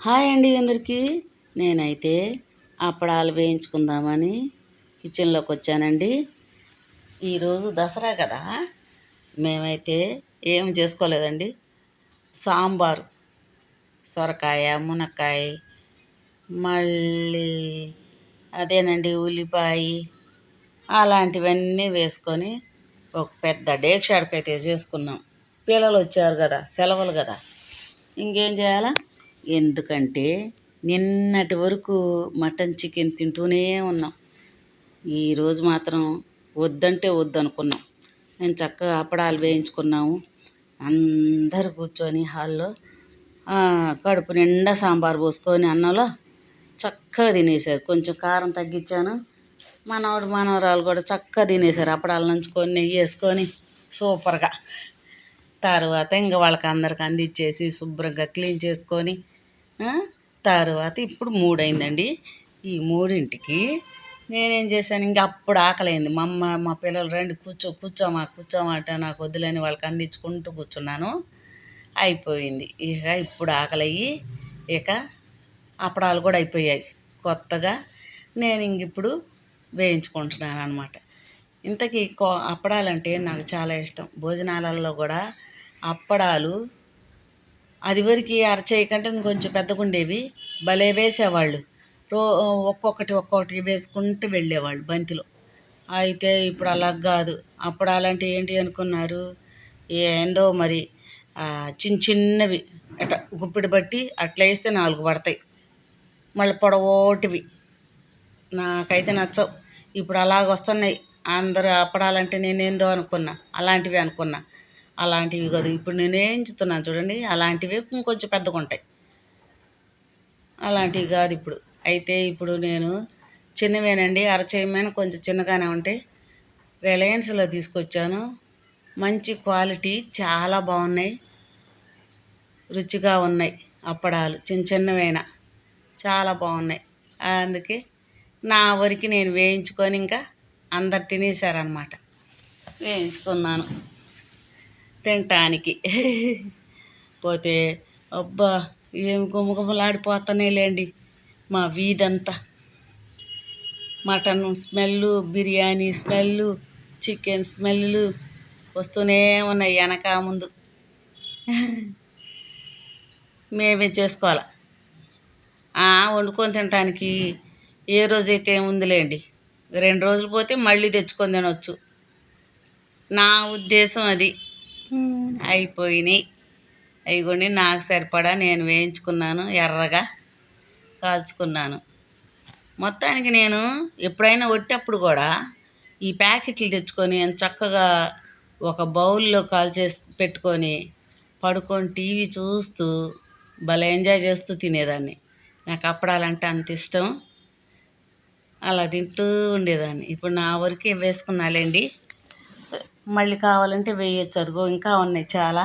Hi అండి అందరికీ. నేనైతే అప్పడాలు వేయించుకుందామని కిచెన్లోకి వచ్చానండి. ఈరోజు దసరా కదా, మేమైతే ఏం చేసుకోలేదండి. సాంబారు, సొరకాయ, మునక్కాయ, మళ్ళీ అదేనండి ఉల్లిపాయ అలాంటివన్నీ వేసుకొని ఒక పెద్ద డేక్షాడకైతే చేసుకున్నాం. పిల్లలు వచ్చారు కదా, సెలవులు కదా, ఇంకేం చేయాలా. ఎందుకంటే నిన్నటి వరకు మటన్ చికెన్ తింటూనే ఉన్నాం. ఈరోజు మాత్రం వద్దంటే వద్దనుకున్నాం. నేను చక్కగా అప్పడాలు వేయించుకున్నాము. అందరు కూర్చొని హాల్లో కడుపు నిండా సాంబార్ పోసుకొని అన్నంలో చక్కగా తినేశారు. కొంచెం కారం తగ్గించాను. మనవడు మనవరాలు కూడా చక్కగా తినేశారు. అప్పడాలు నంచుకొని నెయ్యి వేసుకొని సూపర్గా. తర్వాత ఇంకా వాళ్ళకి అందరికి అందించేసి శుభ్రంగా క్లీన్ చేసుకొని తర్వాత ఇప్పుడు 3 అయిందండి. ఈ 3ంటికి నేనేం చేశాను, ఇంకా అప్పుడు ఆకలైంది. మా పిల్లలు రండి కూర్చోమా అంటే నాకు వద్దులని వాళ్ళకి అందించుకుంటూ కూర్చున్నాను. అయిపోయింది. ఇక ఇప్పుడు ఆకలయ్యి ఇక అప్పడాలు కూడా అయిపోయాయి కొత్తగా. నేను ఇంక ఇప్పుడు వేయించుకుంటున్నాను అనమాట. ఇంతకీ అప్పడాలంటే నాకు చాలా ఇష్టం. భోజనాలలో కూడా అప్పడాలు అది వరకు అరచేయకంటే ఇంకొంచెం పెద్దగా ఉండేవి, భలే వేసేవాళ్ళు. ఒక్కొక్కటి వేసుకుంటూ వెళ్ళేవాళ్ళు బంతిలో. అయితే ఇప్పుడు అలా కాదు. అప్పడాలంటే ఏంటి అనుకున్నారు, ఏందో మరి చిన్నవి అట్లా గుప్పిడి బట్టి అట్లా వేస్తే 4 పడతాయి. మళ్ళీ పొడవోటివి నాకైతే నచ్చవు. ఇప్పుడు అలాగ వస్తున్నాయి. అందరూ అప్పడాలంటే నేనేందో అనుకున్నా, అలాంటివి అనుకున్నా. అలాంటివి కాదు. ఇప్పుడు నేనేం చెప్తున్నాను చూడండి, అలాంటివి ఇంకొంచెం పెద్దగా ఉంటాయి. అలాంటివి కాదు ఇప్పుడు. అయితే ఇప్పుడు నేను చిన్నవేనండి, అరచేయమైన కొంచెం చిన్నగానే ఉంటాయి. రిలయన్స్లో తీసుకొచ్చాను. మంచి క్వాలిటీ, చాలా బాగున్నాయి, రుచిగా ఉన్నాయి. అప్పడాలు చిన్నవైనా చాలా బాగున్నాయి. అందుకే నా వరకు నేను వేయించుకొని ఇంకా అందరు తినేశారనమాట. వేయించుకున్నాను తినటానికి. పోతే అబ్బా ఏం గుమగుమలాడిపోతానే లేండి మా వీధంతా. Mutton smell, biryani smell, chicken smell వస్తూనే ఉన్నాయి వెనక ముందు. మేమే చేసుకోవాలి. వండుకొని తినటానికి ఏ రోజైతే ఏముందిలేండి, 2 రోజులు పోతే మళ్ళీ తెచ్చుకొని తినవచ్చు. నా ఉద్దేశం అది. అయిపోయినాయి. అయిగోండి నాకు సరిపడా నేను వేయించుకున్నాను, ఎర్రగా కాల్చుకున్నాను. మొత్తానికి నేను ఎప్పుడైనా వచ్చేటప్పుడు కూడా ఈ ప్యాకెట్లు తెచ్చుకొని చక్కగా ఒక బౌల్లో కాల్చేసి పెట్టుకొని పడుకొని టీవీ చూస్తూ భలే ఎంజాయ్ చేస్తూ తినేదాన్ని. నాకు అప్పడాలంటే అంత ఇష్టం. అలా తింటూ ఉండేదాన్ని. ఇప్పుడు నా వరకే వేసుకున్నాలేండి, మళ్ళీ కావాలంటే వేయచ్చు. అదిగో ఇంకా ఉన్నాయి చాలా.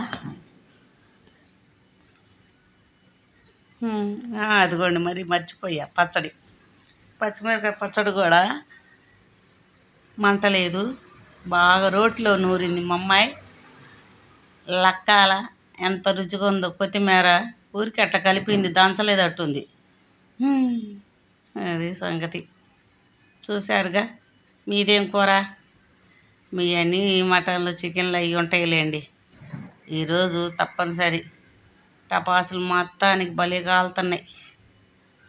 అదిగోండి మరి మర్చిపోయా, పచ్చిమిరపకాయ పచ్చడి కూడా మంట లేదు, బాగా రోట్లో నూరింది మా అమ్మాయి. లక్కాల ఎంత రుచిగా ఉందో. కొత్తిమీర ఊరికి అట్లా కలిపింది, దంచలేదు అట్టుంది. అది సంగతి. చూశారుగా. మీదేం కూర? మీ అన్నీ మటన్లు చికెన్లు అవి ఉంటాయిలేండి. ఈరోజు తప్పనిసరి. టపాసులు మొత్తానికి భలే కాలుతున్నాయి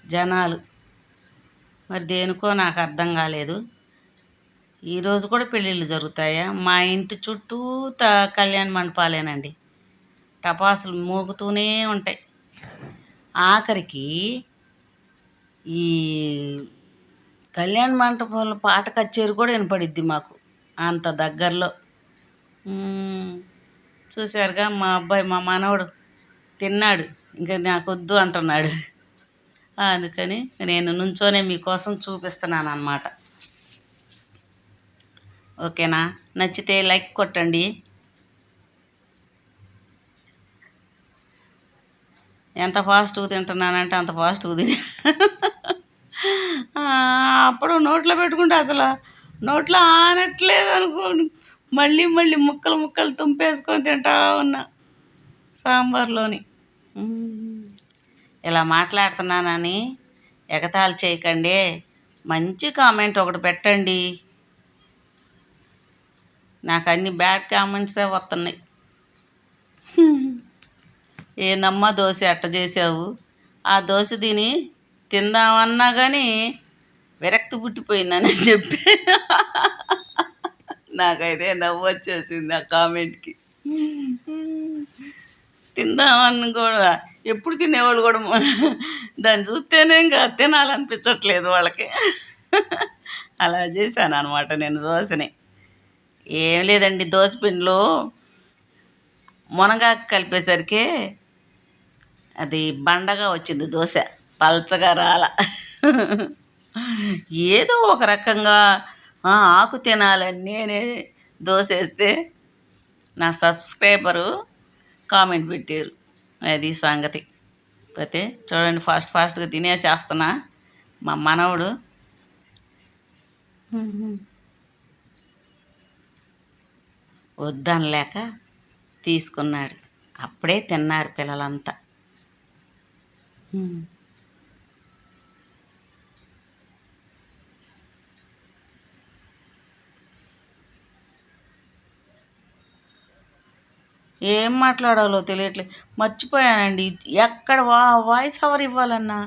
జనాలు. మరి దేనికో నాకు అర్థం కాలేదు. ఈరోజు కూడా పెళ్ళిళ్ళు జరుగుతాయా? మా ఇంటి చుట్టూ కళ్యాణ మండపాలేనండి. టపాసులు మోగుతూనే ఉంటాయి. ఆఖరికి ఈ కళ్యాణ మంటపంలో పాట కచేరి కూడా వినపడిద్ది మాకు అంత దగ్గరలో. చూశారుగా. మా అబ్బాయి, మా మనవడు తిన్నాడు, ఇంకా నాకొద్దు అంటున్నాడు. అందుకని నేను నుంచోనే మీకోసం చూపిస్తున్నాను అన్నమాట. ఓకేనా? నచ్చితే లైక్ కొట్టండి. ఎంత ఫాస్ట్గా తింటున్నానంటే అంత ఫాస్ట్గా తిని అప్పుడు నోట్లో పెట్టుకుంటే అసలు నోట్లో ఆనట్లేదు అనుకోండి. మళ్ళీ ముక్కలు తుంపేసుకొని తింటా ఉన్నా సాంబార్లోని. ఇలా మాట్లాడుతున్నానని ఎగతాళి చేయకండి. మంచి కామెంట్ ఒకటి పెట్టండి. నాకు అన్ని బ్యాడ్ కామెంట్సే వస్తున్నాయి. ఏందమ్మా దోశ అట్ట చేసావు, ఆ దోశ తిని తిందామన్నా కానీ విరక్తి పుట్టిపోయిందని చెప్పి నాకైతే నవ్వు వచ్చేసింది ఆ కామెంట్కి. తిందామని కూడా ఎప్పుడు తినేవాళ్ళు కూడా దాన్ని చూస్తేనే ఇంకా తినాలనిపించట్లేదు వాళ్ళకి. అలా చేశాను అనమాట నేను దోశని. ఏం లేదండి, దోశ పిండిలో మునగాకు కలిపేసరికి అది బండగా వచ్చింది దోశ, పల్చగా రాల. ఏదో ఒక రకంగా ఆకు తినాలని నేనే దోశ వేస్తే నా సబ్స్క్రైబరు కామెంట్ పెట్టారు. అది సంగతి. పోతే చూడండి, ఫాస్ట్గా తినేసేస్తున్నా. మా మనవడు వద్దనలేక తీసుకున్నాడు. అప్పుడే తిన్నారు పిల్లలంతా. ఏం మాట్లాడాలో తెలియట్లేదు, మర్చిపోయానండి. ఎక్కడ వాయిస్ ఓవర్ ఇవ్వాలన్నా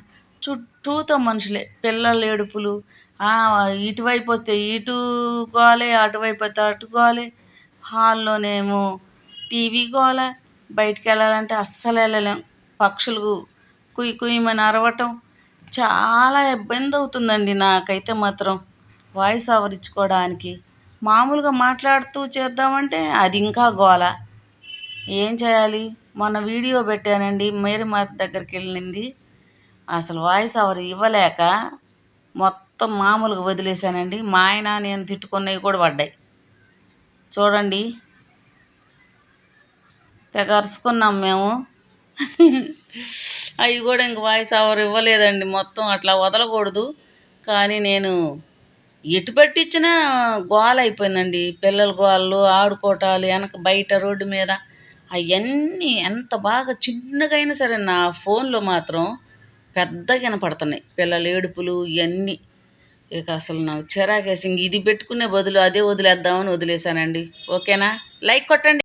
చుట్టూతో మనుషులే, పిల్లల ఏడుపులు. ఇటువైపు వస్తే ఇటు గోలే, అటువైపు వస్తే అటు గోలే. హాల్లోనేమో టీవీ గోల. బయటికి వెళ్ళాలంటే అస్సలు వెళ్ళలేం. పక్షులు కుయ్యి కుయ్యమని అరవటం. చాలా ఇబ్బంది అవుతుందండి నాకైతే మాత్రం వాయిస్ ఓవర్ ఇచ్చుకోవడానికి. మామూలుగా మాట్లాడుతూ చేద్దామంటే అది ఇంకా గోల. ఏం చేయాలి? మొన్న వీడియో పెట్టానండి, మేరీమాత దగ్గరికి వెళ్ళింది. అసలు వాయిస్ ఓవర్ ఇవ్వలేక మొత్తం మామూలుగా వదిలేశానండి. మా ఆయన నేను తిట్టుకున్నవి కూడా పడ్డాయి. చూడండి, తెగ అరుచుకున్నాం మేము. అవి కూడా ఇంక వాయిస్ ఓవర్ ఇవ్వలేదండి. మొత్తం అట్లా వదలకూడదు, కానీ నేను ఎటు పట్టించినా గోల అయిపోయిందండి. పిల్లల గోళ్ళు, ఆడుకోవటాలు, వెనక బయట రోడ్డు మీద అవన్నీ ఎంత బాగా చిన్నగా అయినా సరే నా ఫోన్లో మాత్రం పెద్దగా వినపడుతున్నాయి పిల్లల ఏడుపులు ఇవన్నీ. ఇక అసలు నాకు చిరాకేసి ఇంక ఇది పెట్టుకునే బదులు అదే వదిలేద్దామని వదిలేశానండి. ఓకేనా? లైక్ కొట్టండి.